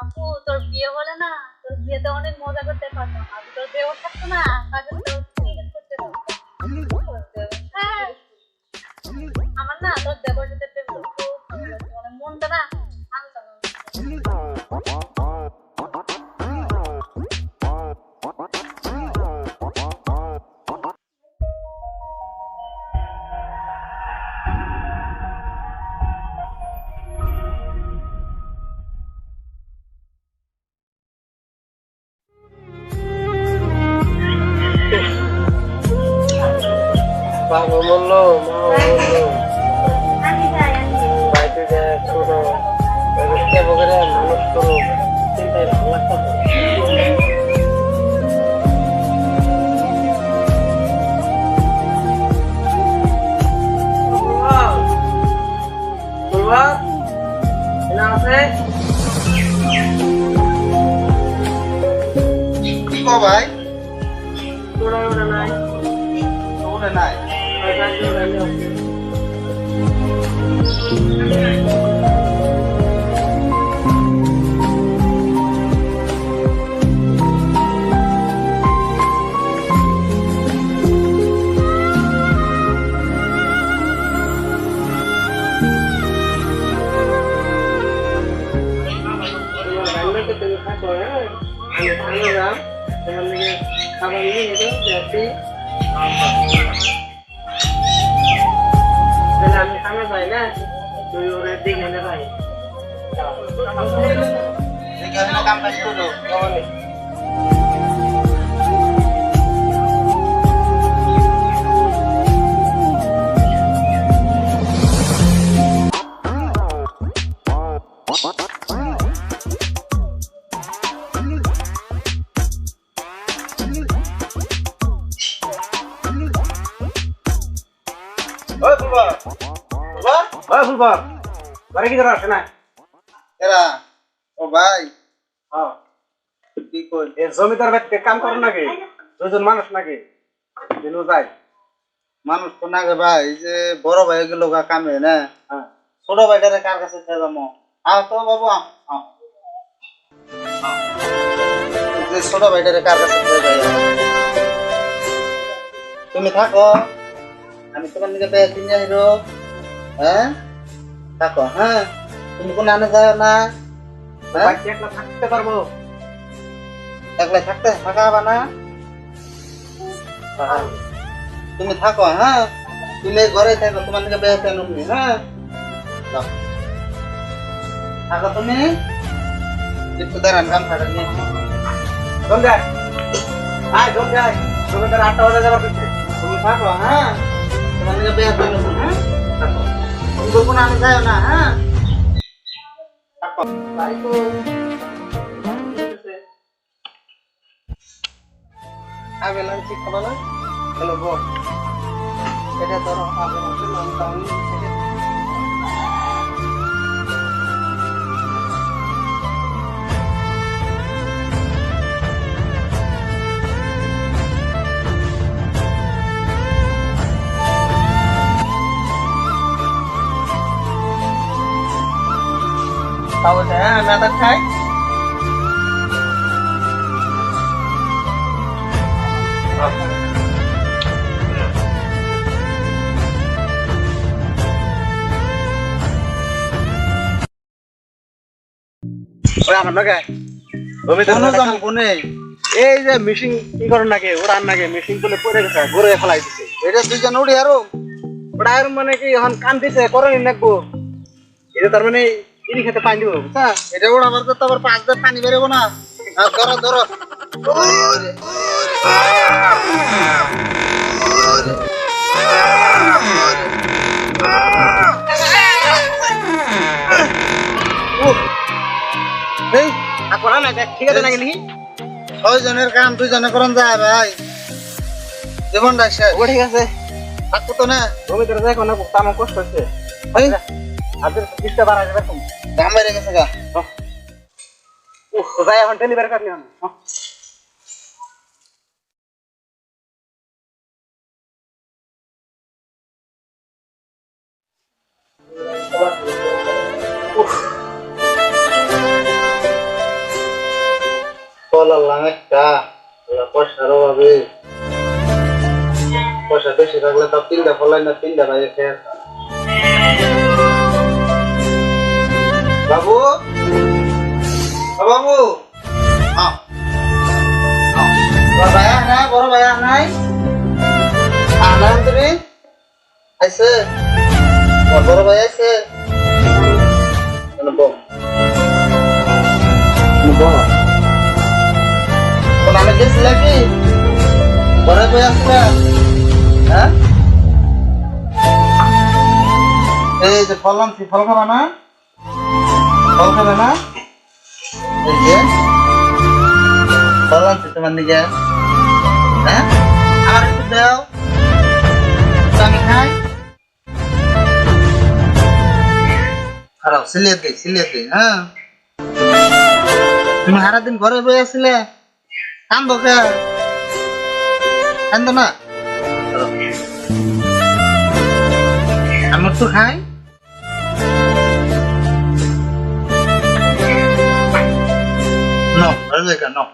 আপু তোর বিয়ে হলে না, তোর বিয়েতে অনেক মজা করতে পারতাম। আর তোর বিয়ে থাকতো না, তাকে তোর সিরিয়াস করতে পারতাম। হ্যাঁ, আমার না তোর দেবর সাথে প্রেম করতে খুব ভালো লাগছে। মানে মনটা না হালকা বাবা বললো, মা বললো, বাড়িতে যায় ছোট সেবা করে মানুষ করো, চিন্তায় ভালো লাগতো। আছে কি কো ভাই? তোরা ওরা নাই ওরে নাই। খাবার নিয়ে যাচ্ছি, আমি খানা পাই না, তুই ওরা দেখে নে ভাই। এখানে কাম কাজ করো। ওই ফুলবা, ফুলবা, ওই ফুলবা, বাড়ি কি করা আছে না? এরা ও ভাই হ্যাঁ, কি কই? এই জমিদার বাড়িতে কাম করেন নাকি? দুজন মানুষ নাকি? দিনও যায়। মানুষ তো না গে ভাই, এই যে বড় ভাই গেল গা কামে না, হ্যাঁ, ছোট ভাইটারে কার কাছে ছেড়ে যাবো? আও তো বাবু আও, আও। এই যে ছোট ভাইটারে কার কাছে ছেড়ে যাই? তুমি থাকো, আমি তোমার দিকে বেশ দিন যাইরো। হ্যাঁ থাকো, হ্যাঁ তুমি কোন আনে যাও না, হ্যাঁ বাড়িতে একলা থাকতে পারবো? একলা থাকতে থাকা হবে না। তুমি থাকো, হ্যাঁ তুমি এই ঘরে থাকো, তোমার দিকে বেশ দিন হ্যাঁ যাও। থাকো তুমি, একটু দাঁড়ান কাম থাকা নিয়ে। জলদি আয়, আয় জলদি আয়, জমিদার 8টা বাজে যাবার পিছিয়ে। তুমি থাকো, হ্যাঁ তোমার দিকে বেশ দিন হ্যাঁ থাকো, তুমি কোন আনে যাও না, হ্যাঁ থাকো। তাই তো আবেলান ঠিক হবে না, হ্যালো বল, এটা ধরো আবেলান নামটা আমি তাহলে হ্যাঁ আমি আদা খাই। ওই আমার নাকি জমিদার কোন যাবো কোনে? এই যে মেশিন কি করেন নাকি ওরা নাকি মেশিন তুলে পড়ে গেছে, ঘুরে ফেলাই দিছে। এটা দুইজন উঠি আরো ওটা আর মানে কি এখন কাম দিছে করেনি নাকবো, এটা তার মানে ইনি খেতে পানি দিব বুঝছা? এটা ওড়া মারতে তো আবার 5 বার পানি বেরোবো না। আর ধরো ধরো এই করা না দেখ ঠিক আছে নাকি নাকি? 6 জনের কাম 2 জনে করন যায় ভাই, জীবনটা শেষ। ও ঠিক আছে, থাকতো তো না, জমিদার দেখো না আমার কষ্ট হচ্ছে, এই আদের কিস্তা বাড়া যাবে তুমি। দাম বেড়ে গেছে গা। তো যাই এখন ডেলিভারি কাটলি আমি। লাগালাম একটা পয়সার অভাবে পয়সা বেশি থাকলে তো তিনটা ফলাই না তিনটা ভাই খেয়ে বাবু বাবু ভাইয়া না বড় ভাইয়া নাই আনাম তুমি আইসে বড় ভাই আইসে আমি গেছিল কি ঘরে বই আসলে হ্যাঁ এই যে ফল আনছি ফল খাবা না ফল খাবে না এই যে ফল আনছি তোমার দিকে হ্যাঁ আর একটু দাও আমি খাই খারাপ সিলিয়ে দে হ্যাঁ তুমি সারাদিন ঘরে বই আসলে কান্দো কে কান্দো না আমার তো খাই No, Rebecca, no.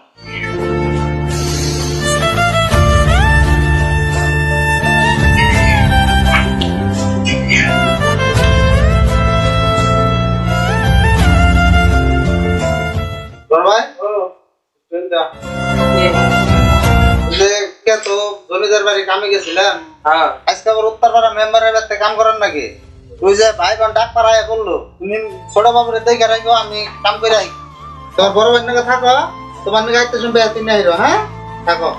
ভাই তো জমিদার বাড়ি কামে গেছিলাম আজকে আবার উত্তরপাড়া মেম্বারের বাড়িতে কাম করেন নাকি ওই যে ভাই বোন ডাক পাড়ায় বললো তুমি ছোট বাবুরে দেখে রাখো আমি কাম করে আই তোমার বড় ভাই নাকি থাকো তোমার নাকি আইতে শুনবে তিন আইরো হ্যাঁ থাকো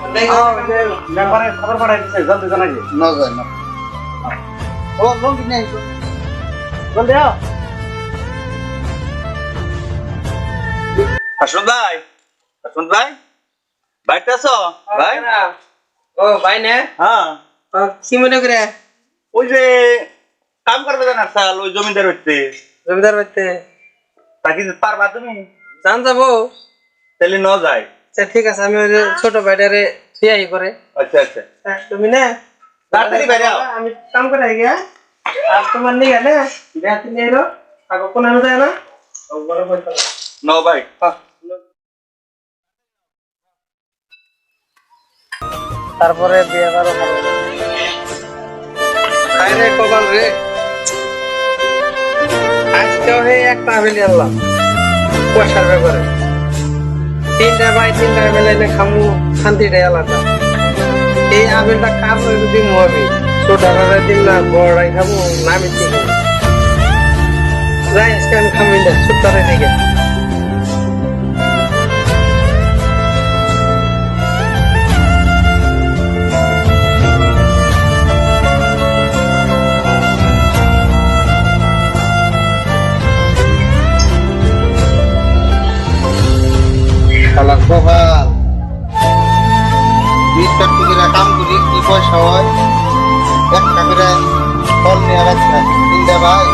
মেম্বারে খবর পাঠাই দিছে জলদি জানাই ন যায় না ও লোন কিনে আইছো জলদি আও হাসুন ভাই বাইতে আছো ভাই ও ভাই না হ্যাঁ কি মনে করে ওই যে কাম করবে জানার সাল ওই জমিদার হচ্ছে জমিদার বাড়িতে তাকে পারবা তুমি জান যাবো তাহলে ন যায় আচ্ছা ঠিক আছে আমি ওই যে ছোট ভাইটারে থিয়াই করে আচ্ছা আচ্ছা তুমি না তাড়াতাড়ি বাইরে আও আমি কাম করে আই গিয়া আর তোমার নিয়ে না বেহাতি নিয়ে এলো আগে কোন আমি যায় না বড় পয়সা ন ভাই তারপরে বিয়ে বারো রে কপাল রে আজকেও হে একটা আবেলি আনলাম পয়সার ব্যাপারে তিনটা ভাই তিনটা বেলায় খামু শান্তিটাই আলাদা এই আবেলটা কার যদি মহাবি ছোটরা দিন না বড়রাই খাবো নামি থেকে যাই আজকে আমি খামি না ছোট্টারে দিকে শালা গোপাল 20 টাকা করে কাম করি কি পয়সা হয় 1 টাকা করে ফল নিয়ে রাখছে তিনটা ভাই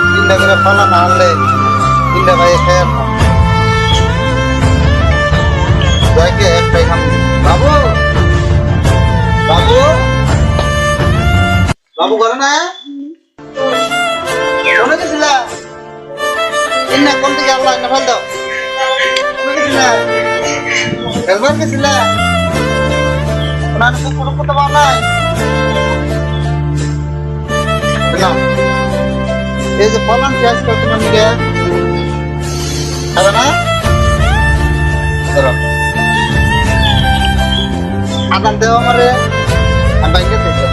তিনটা করে ফল না আনলে তিনটা ভাই খেয়ে যাইকে একটাই খাম বাবু বাবু বাবু করে না কোনে গেছিলা ইন্না কোন থেকে আল্লাহ না ফেল দাও খেলবার গেছিলা ওনার কোনো কথা বল নাই এই যে ফলান পেঁয়াজ করতে মানে গে খাবে না আদান দেওয়া আমারে আমি বাইকে দিতে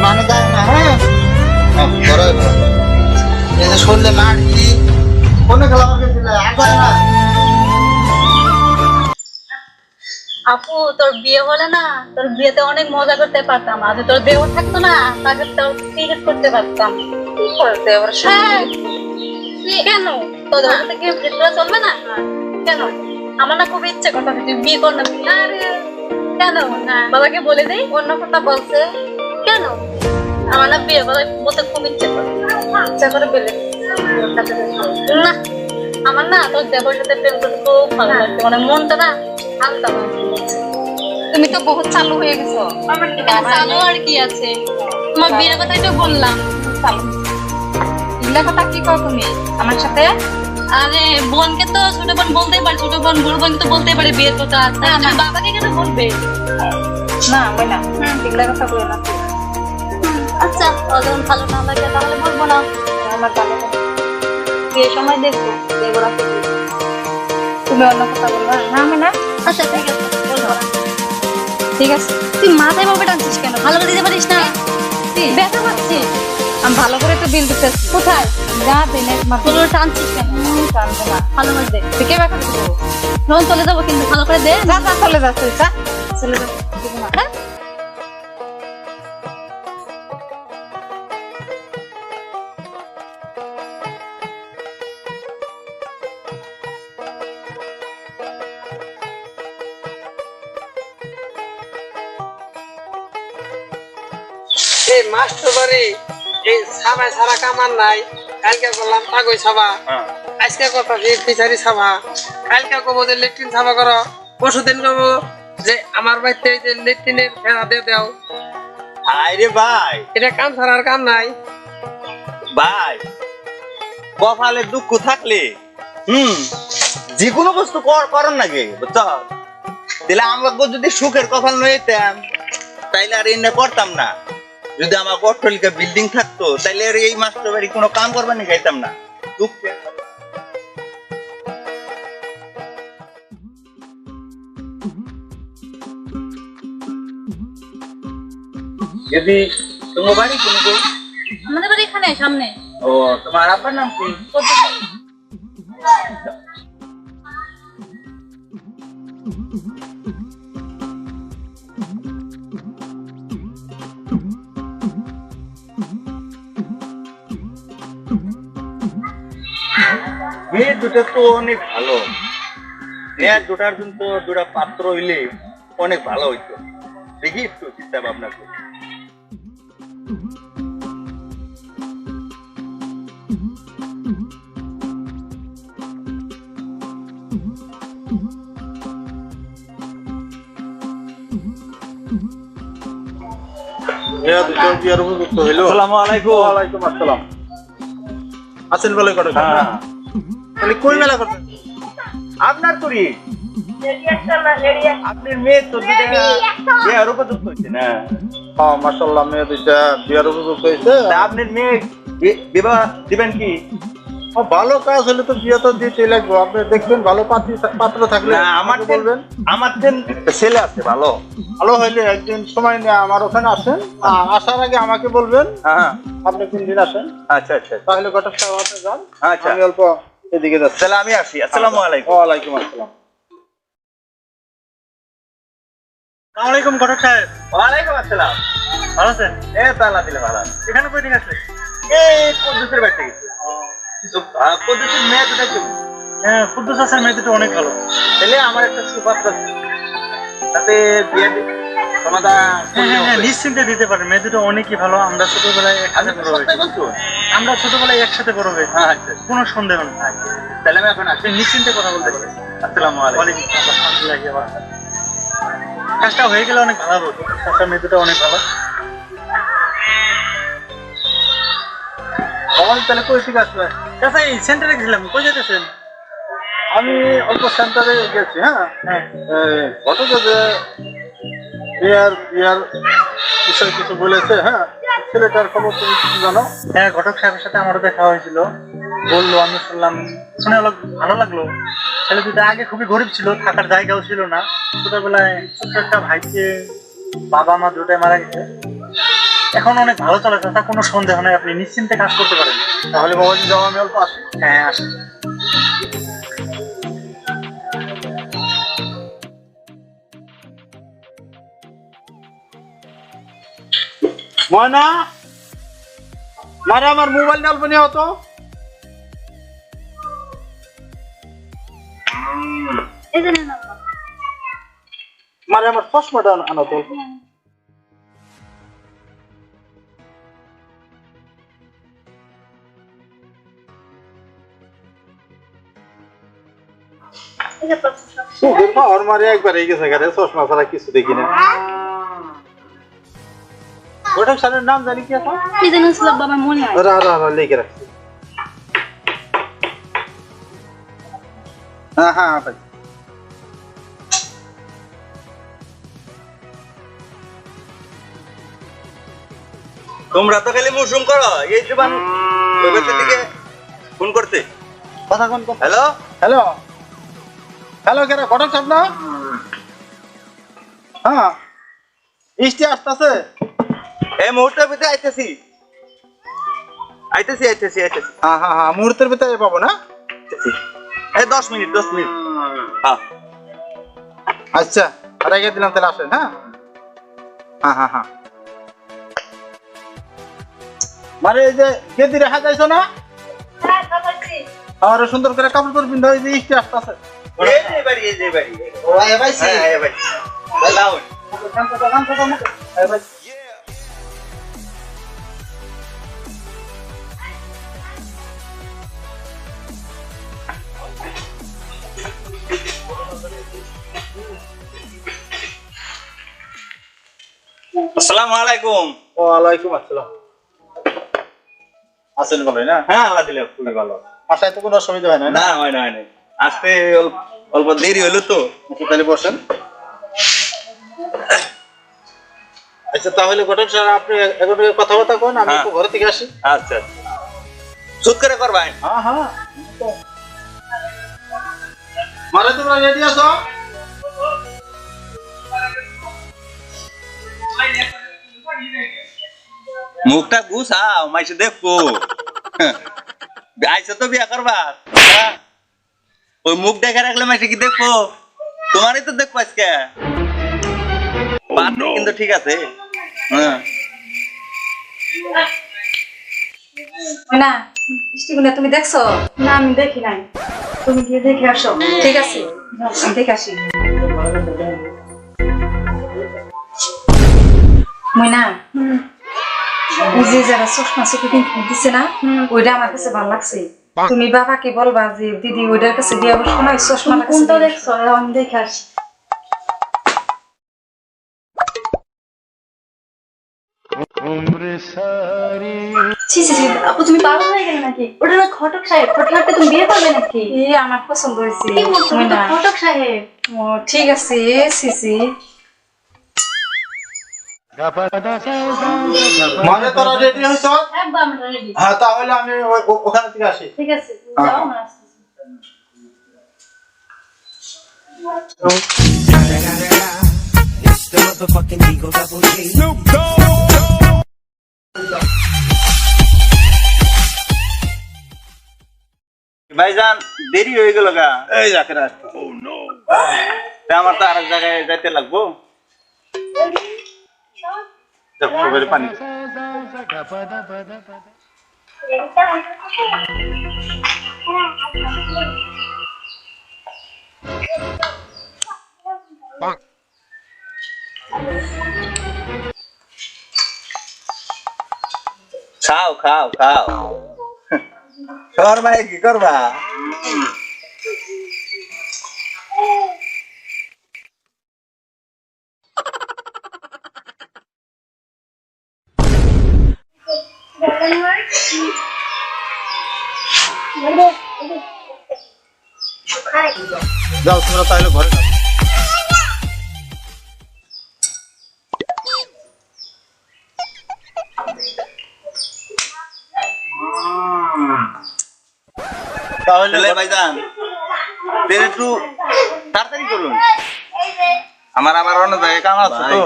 মানে যায় না হ্যাঁ এই যে শরীরে মাটি কোনে খেলা গেছিল আর যায় না আপু তোর বিয়ে হলে না তোর বিয়েতে অনেক মজা করতে পারতাম আর তোর দেহ থাকতো না তাকে তোর ক্রিকেট করতে পারতাম কি করতে আবার কেন তোর দেহতে কি ভিতরে চলবে না কেন আমার না খুব ইচ্ছে কথা তুই বিয়ে কর না আরে কেন বাবাকে বলে দেই অন্য কথা বলছে কেন আমার না বিয়ে করার মতো খুব ইচ্ছে করে ইচ্ছা করে বলে না আমার না তোর দেবর সাথে প্রেম করতে খুব ভালো লাগছে মানে মনটা না হালকা তুমি তো বহুত চালু হয়ে গেছো চালু আর কি আছে তোমার বিয়ের কথা একটু বললাম। এগুলা কথা কি কও তুমি আমার সাথে? আরে বোনকে তো ছোট বোন বলতেই পারে, ছোট বোন বড় বোনকে তো বলতেই পারে বিয়ের কথা। তুমি বাবাকে কেন বলবে? না বললাম এগুলা কথা বলো না। আচ্ছা ও যখন ভালো না লাগে তাহলে বলবো না। আমার ভালো লাগে। বিয়ের সময় দেখবো দেবো রাখি। তুমি অন্য কথা বলবা না আমি না। আচ্ছা ঠিক আছে বলবো না। ঠিক আছে তুই মাথায় ভাবে টানছিস কেন? ভালো করে দিতে পারিস না? ব্যথা পাচ্ছি। আমি ভালো করে তো বিল দিতেছি। কোথায়? যা দিনে তোমার তোর টানছিস কেন? জানবো না। ভালো করে দে। তুই কে ব্যাপার দেবো? রোজ চলে যাবো কিন্তু ভালো করে দে। যা যা চলে যা তুই যা চলে যা। দেবো না। হ্যাঁ? এই মাস্টার বাড়ি এই সাবাই সারা কামান নাই। কালকে করলাম কাগজ সাবা, আজকে কথা ফিচারি সাবা, কালকে কবো যে লেট্রিন সাবা করো, পরশুদিন কবো যে আমার বাড়িতে এই যে লেট্রিনের ফেরা দিয়ে দাও। আরে ভাই এটা কাম ছাড়ার কাম নাই ভাই, কপালে দুঃখ থাকলে যে কোনো বস্তু করেন নাকি বুঝছ? তাহলে আমাকে যদি সুখের কপাল নইতাম তাইলে আর এনে করতাম না। যদি আমার অট্টালিকা বিল্ডিং থাকতো তাইলে আর এই মাস্টার বাড়ি কোনো কাম করবার নিয়ে খাইতাম না। দুঃখে যদি তোমার বাড়ি কোনো কই? আমাদের বাড়ি এখানে সামনে। ও তোমার আব্বার নাম কি? মেয়ে দুটো তো অনেক ভালো। মেয়ের দুটার জন্য তো দুটা পাত্র হইলে অনেক ভালো হইতো। দেখি একটু চিন্তা ভাবনা করি। আসসালামু আলাইকুম। ওয়ালাইকুম আসসালাম। আছেন বলে কত হ্যাঁ। তাহলে কই মেলা করতে? আপনার করি আপনার মেয়ে তো বিয়ার উপযুক্ত হয়েছে না? হ্যাঁ মাশাআল্লাহ, মেয়ে দুইটা বিয়ার উপযুক্ত হয়েছে। তা আপনার মেয়ে বিবাহ দিবেন কি? ভালো কাজ হলে তো বিয়ে তো দিতে লাগবে। আপনি দেখবেন ভালো পাত্র থাকলে না, আমার আমাকে বলবেন। আমার ছেলে আছে ভালো। ভালো হইলে একদিন সময় নিয়ে আমার ওখানে আসেন। আসার আগে আমাকে বলবেন। হ্যাঁ আপনি 3 দিন আসেন, আচ্ছা আচ্ছা তাহলে কটা সাথে যান। আচ্ছা। আমি অল্প এদিকে যাচ্ছি। তাহলে আমি আসি। আসসালামু আলাইকুম। ওয়ালাইকুম আসসালাম। আসসালামাইকুম ঘটক সাহেব, ওয়ালাইকুম আসসালাম। ভালো আছেন? এ তালা দিলে ভালো আছে। এখানে কই দিকে আসলে? এই পদ্ধতির বাড়িতে গেছি। পদ্ধতির মেয়ে দুটা কেমন? হ্যাঁ, কুদ্দুস আছেন, মেয়ে দুটো অনেক ভালো। তাহলে আমার একটা সুপাত্র আছে। তাতে বিয়ে সমাধান হ্যাঁ, নিশ্চিন্তে দিতে পারেন। মেয়ে দুটো অনেকই ভালো। আমরা ছোটবেলায় একসাথে বড় হয়েছি। আমরা ছোটবেলায় একসাথে বড় হয়েছি, হ্যাঁ আচ্ছা। কোনো সন্দেহ নেই। তাহলে আমি এখন আসি। আপনি নিশ্চিন্তে কথা বলতে পারেন। আসসালামু আলাইকুম। ওয়ালাইকুম আসসালাম, রাহমাতুল্লাহি ওয়া বারাকাতুহু। কাজটা হয়ে গেলে অনেক ভালো হবে। কাজটা মেয়ে দুটো অনেক ভালো। তাহলে কই ঠিক আসবে? আচ্ছা, এই সেন্টারে গেছিলাম, কই যেতেছেন? আমি অল্প সেন্টারে গেছি। হ্যাঁ হ্যাঁ, ঘটক যে বিয়ার বিষয় কিছু বলেছে। হ্যাঁ, ছেলেটার খবর তুমি কিছু জানো? হ্যাঁ, ঘটক সাহেবের সাথে আমারও দেখা হয়েছিল। বললো, আমি শুনলাম, শুনে ভালো লাগলো। ছেলে দুটো আগে খুবই গরিব ছিল, থাকার জায়গাও ছিল না। ছোটবেলায় ছোট্ট একটা ভাইকে বাবা মা দুটাই মারা গেছে। এখন অনেক ভালো চলে, তাতে কোনো সন্দেহ নেই। আপনি নিশ্চিন্তে কাজ করতে পারেন। তাহলে বাবাজি যাও, আমি অল্প আসি। হ্যাঁ, আসেন। ময়না, মারে আমার মোবাইলটা অল্প নিয়ে হতো। এই যে নেন আব্বা। মারে আমার চশমাটা আনো তো। এই যে প্রশ্ন। ওর মারে একবার এই গেছে গাড়ি, চশমা ছাড়া কিছু দেখি না। ঘটক স্যারের নাম জানি কি এখন? কি যেন ছিল বাবা মনে হয়। লিখে রাখছি। হ্যাঁ হ্যাঁ ভাই। তোমরা তো খালি মুসুম করো এই জীবন দিকে ফোন করতে। কথা কোন কথা? হ্যালো হ্যালো হ্যালো কেন ঘটক সাহেব না? হ্যাঁ ইস্টি আসতেছে। এই মুহূর্তের ভিতরে আইতেছি। হ্যাঁ হ্যাঁ হ্যাঁ মুহূর্তের ভিতরে পাবো না? এই 10 মিনিট হ্যাঁ আচ্ছা রেখে দিলাম তাহলে আসেন। হ্যাঁ হ্যাঁ হ্যাঁ হ্যাঁ মানে এই যে গেদি রেখা যাইছো না? হ্যাঁ খাবারছি। আর সুন্দর করে কাপড় করে পিন্ধা এই যে ইস্টি আসতেছে। এই যে বাড়ি ও ভাই সি হ্যাঁ এই বাড়ি লাও আসসালামু আলাইকুম। ওয়ালাইকুম আসসালাম। আছেন ভালোই না? হ্যাঁ আল্লাহ দিলে খুবই ভালো। আসায় তো কোনো অসুবিধা হয় না? না হয় না আসতে অল্প দেরি হলো তো। আচ্ছা তাহলে বসেন। আচ্ছা তাহলে ঘটক স্যার আপনি এখন কথাবার্তা কোন, আমি একটু ঘরে থেকে আসি। আচ্ছা সুদ করে করবেন। হ্যাঁ হ্যাঁ মানে তোমরা রেডি আছো? মুখটা গুছাও মাইসে দেখবো। আইসা তো বিয়া করবা, ওই মুখ দেখে রাখলে মাইসে কি দেখবো? তোমারই তো দেখবো আজকে। কিন্তু ঠিক আছে। হ্যাঁ না বৃষ্টিগুলো তুমি দেখছো? না আমি দেখি নাই, তুমি গিয়ে দেখে আসো। ঠিক আছে আমি দেখে আসি। ময়না ওই যে যারা চশমা চোখে দিচ্ছে না ওইটা আমার কাছে ভালো লাগছে। তুমি বাবাকে বলবা যে দিদি ওইটার কাছে দিয়ে বসবো না, চশমা তুমি কোনটা দেখছো? আমি দেখে আসি। ছি ছি ছি, আপু তুমি পাগল হয়ে গেলে নাকি? ওটা না ঘটক সাহেব, ঘটক সাহেবকে তুমি বিয়ে করবে নাকি? আমার পছন্দ হয়েছে। কি বলছো? ওটা তো ঘটক সাহেব। ও ঠিক আছে সিসি। মানে তোরা রেডি হইছো? একদম আমরা রেডি। হ্যাঁ তাহলে আমি ওখানে থেকে আসি। ঠিক আছে তুমি যাও না আসতেছি। ভাইজান দেরি হয়ে গেল গা। এই যাকে আসতে তা আমার তো আরেক জায়গায় যাইতে লাগবো। পানি খাও খাও খাও। ভাই কি করবা? যাও তোমরা তাহলে ঘরে যাও। তাহলে ভাইজান দেন একটু তাড়াতাড়ি করুন, আমার আবার অন্য জায়গায় কাম আছে তো।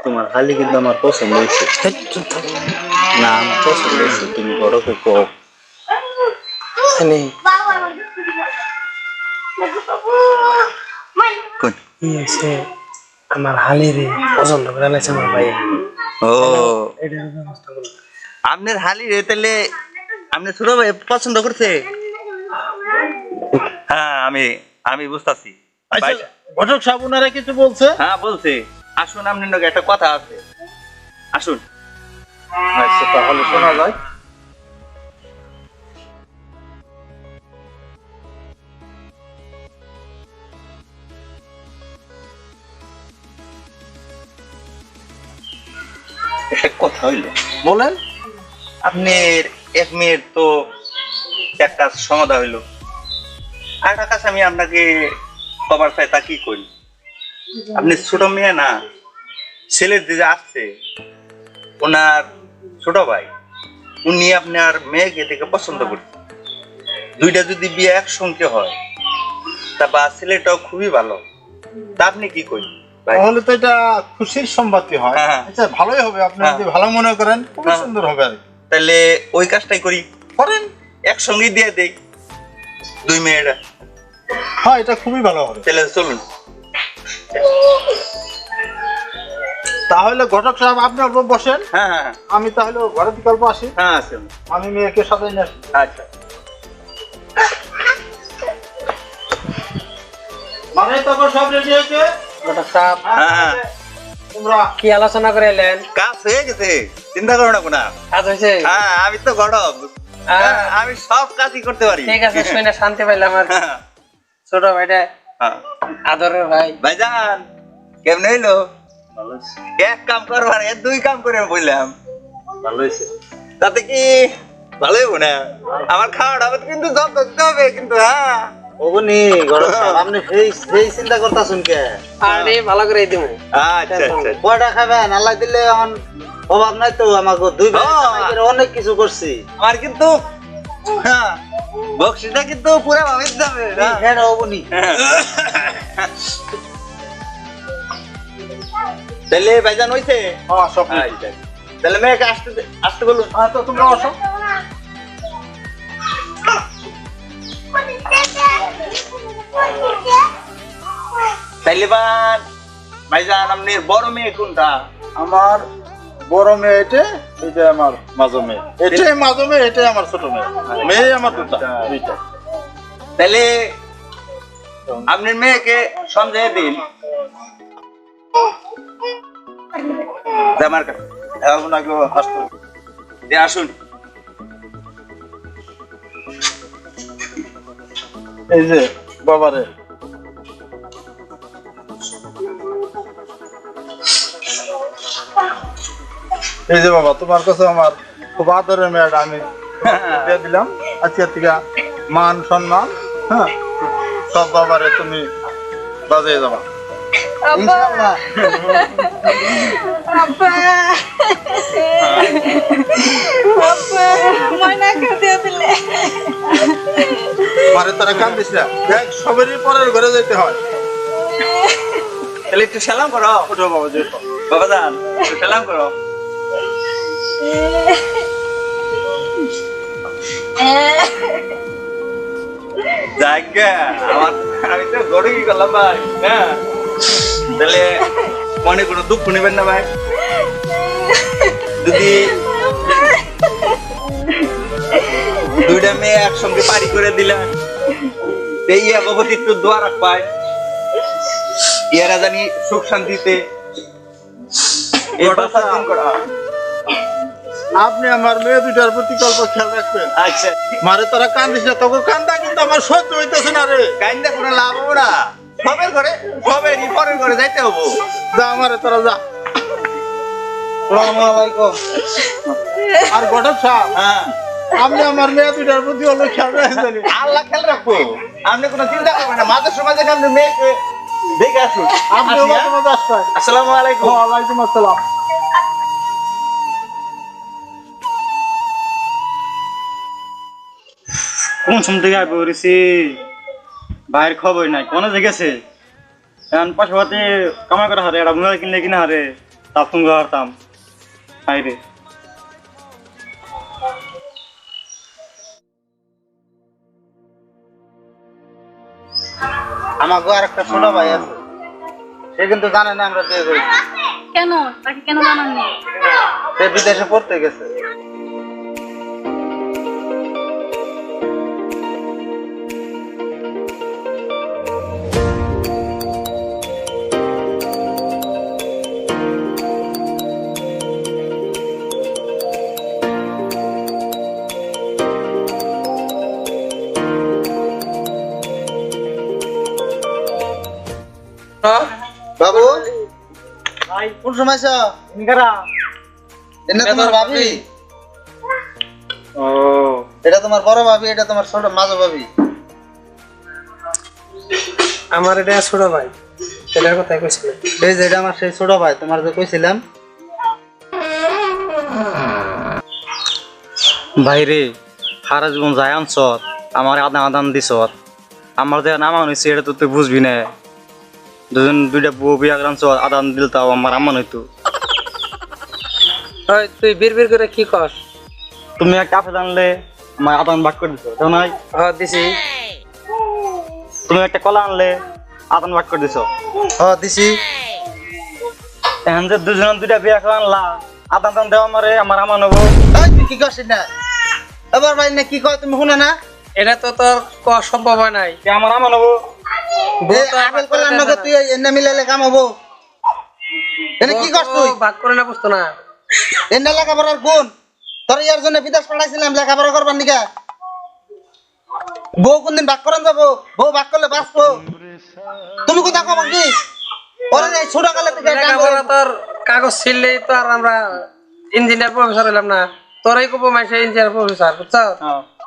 তোমার হালি কিন্তু আমার পছন্দ হয়েছে। না আমার পছন্দ হয়েছে, তুমি ঘটকে কও। আমার হালি রে পছন্দ করে লাগছে আমার ভাই। ও এটার ব্যবস্থা করো। আপনার হালি রে তাহলে আপনি ছোট ভাই পছন্দ করছে? হ্যাঁ আমি বুঝতেছি। আচ্ছা ঘটক সাহেব ওনারা কিছু বলছে? হ্যাঁ বলছে আসুন আপনার নাকি একটা কথা আছে, আসুন। আচ্ছা তাহলে শোনা যায়। একটা কথা হইল বলেন। আপনার এক মেয়ের তো একটা সমাধান হইলো, আর একটা কাছে আমি আপনাকে খবর চাই, তা কি করি? আপনি ছোট মেয়ে না, ছেলের দিকে আসছে ওনার ছোট ভাই, উনি আপনার মেয়েকে দেখে পছন্দ করছে। দুইটা যদি বিয়ে একসঙ্গে হয় তা বা ছেলেটাও খুবই ভালো, তা আপনি কি করেন ভাই? তাহলে তো এটা খুশির সংবাদই হয়। হ্যাঁ। আচ্ছা, ভালোই হবে, আপনি হ্যাঁ। যদি ভালো মনে করেন খুবই হ্যাঁ। সুন্দর হবে আর কি। তাহলে ওই কাজটাই করি, করেন। একসঙ্গে দিয়ে দেই দুই মেয়েরা। হ্যাঁ, এটা খুবই ভালো হবে। তাহলে চলুন। তাহলে ঘটক সাহেব আপনি অল্প বসেন, হ্যাঁ হ্যাঁ আমি তাহলে ঘরের বিকল্প আসি, হ্যাঁ আসুন। আমি মেয়েকে সাজাই নিয়ে আসি। আচ্ছা মানে তখন সব রেডি হয়েছে। ঘটক সাহেব হ্যাঁ, তোমরা কি আলোচনা করে এলেন? কাজ হয়ে গেছে, চিন্তা করো না কোনো। কাজ হয়েছে? হ্যাঁ, আমি তো ঘটক, হ্যাঁ, আমি সব কাজই করতে পারি। ঠিক আছে, শুনে শান্তি পাইলাম। আর হ্যাঁ, ছোট ভাইটা হ্যাঁ। আদরের ভাই। ভাইজান কেমন হইলো? এক কাম করবার দুই কাম করে বললাম, ভালো হয়েছে। তাতে কি ভালো হইব না? আমার খাওয়াটা কিন্তু যত্ন দিতে হবে কিন্তু। হ্যাঁ ওগুনি ঘটক সাহেব, আপনি সেই চিন্তা করতেছেন কে? আরে ভালো করে দিব। আচ্ছা আচ্ছা। কয়টা খাবেন? আল্লাহ দিলে এখন অভাব নাই তো, আমাকে দুই ভাই কামাই করে অনেক কিছু করছি। আমার কিন্তু হ্যাঁ বক্সিটা কিন্তু পুরো ভাবে যাবে। হ্যাঁ ওগুনি। তাহলে ভাইজান হইছে? হ্যাঁ, সব ready। আচ্ছা, তাহলে মেয়েকে আসতে আসতে বলুন। হ্যাঁ, তো তোমরা আসো। তাইলে ভাইজান আপনার বড় মেয়ে কোনটা? আমার বড় মেয়ে এটা, এটা আমার মাঝো মেয়ে, এটাই মাঝো মেয়ে, এটাই আমার ছোট মেয়ে। মেয়ে আমার দুইটা। তাহলে আপনার মেয়েকে সন্দেহ দিন আমার কাছে। এখন আগে আসতে হবে। দিয়ে আসুন। এই যে বাবারে, এই যে বাবা, তোমার কাছে আমার খুব আদরের মেয়েটা আমি দিয়ে দিলাম। আজকে থেকে মান সম্মান, হ্যাঁ, সব বাবারে তুমি বাজিয়ে যাবা। ইনশাআল্লাহ। আব্বা আব্বা ময়না খাতে দিলে মারে তারা কান্দিস না, দেখ সবেরই পরের ঘরে যেতে হয়। তাহলে একটু সালাম করো। ওঠো বাবা, যে বাবা যান একটু সালাম করো। জায়গা আমার, আমি তো গড়ে কি করলাম ভাই। হ্যাঁ, তাহলে মনে কোনো দুঃখ নেবেন না ভাই। যদি দুইটা মেয়ে একসঙ্গে পারি করে দিলেন, এই ভগবতী একটু দোয়া রাখবাই, ইয়ারা জানি সুখ শান্তিতে এই বাসা দিন করা। আপনি আমার মেয়ে দুইটার প্রতি অল্প খেয়াল রাখবেন। আচ্ছা, মারে তারা কান্দিস না, তোকে কান্দা কিন্তু আমার সহ্য হইতেছে না রে। কাইন্দা কোনো লাভ হবো না, সবের ঘরে সবেরই পরের ঘরে যাইতে হবো। যা মারে তারা যা। আসসালামু আলাইকুম। আর ঘটক সাহেব, হ্যাঁ, আপনি আমার মেয়ে দুইটার প্রতি অল্প খেয়াল রাখবেন। আল্লাহ খেয়াল রাখবো, আপনি কোনো চিন্তা করবেন না। মাঝে সময় দেখে আপনি মেয়েকে দেখে আসুন। আপনি আসি, হ্যাঁ? মাঝে আসবেন। আসসালামু আলাইকুম। ওয়ালাইকুম আসসালাম। কোন সময় থেকে আগে পড়েছি, বাইরের খবর নাই, কোনো গেছে এখন পাশাপাশি কামাই করা হারে, এটা মোবাইল কিনলে কিনা হারে, তা ফোন করতাম বাইরে। আমাকে আর একটা ছোট ভাই আছে, সে কিন্তু জানে না আমরা বিয়ে করি। কেন তাকে কেন জানাননি? সে বিদেশে পড়তে গেছে। বাবু, ভাই কোন সময় আছো? নিকারা এটা তোমার ভাবি? ও এটা তোমার বড় ভাবি, এটা তোমার ছোট মাঝো ভাবি। আমার এটা ছোট ভাই, এটার কথাই কইছিলাম। এই যে এটা আমার সেই ছোট ভাই, তোমার যে কইছিলাম। ভাইরে সারা জীবন যায় আনছত, আমার আদান আদান দিছত, আমার যে নামান হয়েছে এটা তো তুই বুঝবি না। দুইটা বউ বিয়া আনছ, আদান দিল তাও আমার আম্মান হইতো। ওই তুই বিড়বিড় করে কি কস? তুমি একটা আপেল আনলে আমার আদান ভাগ করে দিছো, তাই নাই? দিছি। তুমি একটা কলা আনলে আদান ভাগ করে দিছো। দিছি। এখন যে দুজন দুইটা বিয়া করে আনলা, আদান দান দেওয়া আমারে, আমার আম্মান হবো। এই তুই কি করছিস না? এবার ভাই না কি কয় তুমি শুনে না? এটা তো তোর সম্ভব হয় নাই। কে আমার আম্মান হবো? এই আপেল কলার নগে তুই এনে মিলালে কাম হবো? এনে কি করছ তুই? ভাগ করে না বুঝতো না। এনে লেখাপড়ার গুণ তোর ইয়ার জন্য বিদেশ পাঠাইছিলাম লেখাপড়া করবার নিকা। বউ কোনদিন ভাগ করেন যাবো? বউ ভাগ করলে বাঁচবো। তুমি কোথা কবা কি? ওরে এই ছোট কালে থেকে লেখাপড়া তোর কাগজ ছিললেই তো আর আমরা ইঞ্জিনিয়ার প্রফেসর হইলাম না। তোরাই কব মাইসে ইঞ্জিনিয়ার প্রফেসর, বুঝছ?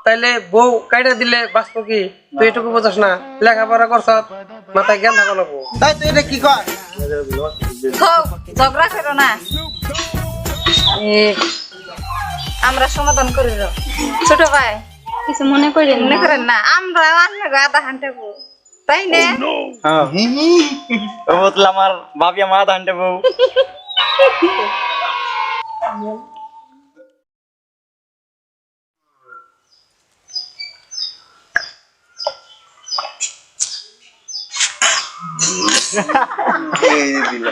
তাইলে বউ কাইটা দিলে বাঁচবো কি? তুই এটুকু বুঝছ না? লেখাপড়া করছ, মাথায় জ্ঞান থাকো লাগবো। তাই তুই এটা কি কর? হোক, ঝগড়া করো না। আমরা সমাধান করে দাও। ছোট ভাই কিছু মনে করেন মনে করেন না, আমরা আধা হাঁটাবো, তাই না? ও বলছিল আমার ভাবি আমার আদান দেবো। এই দিল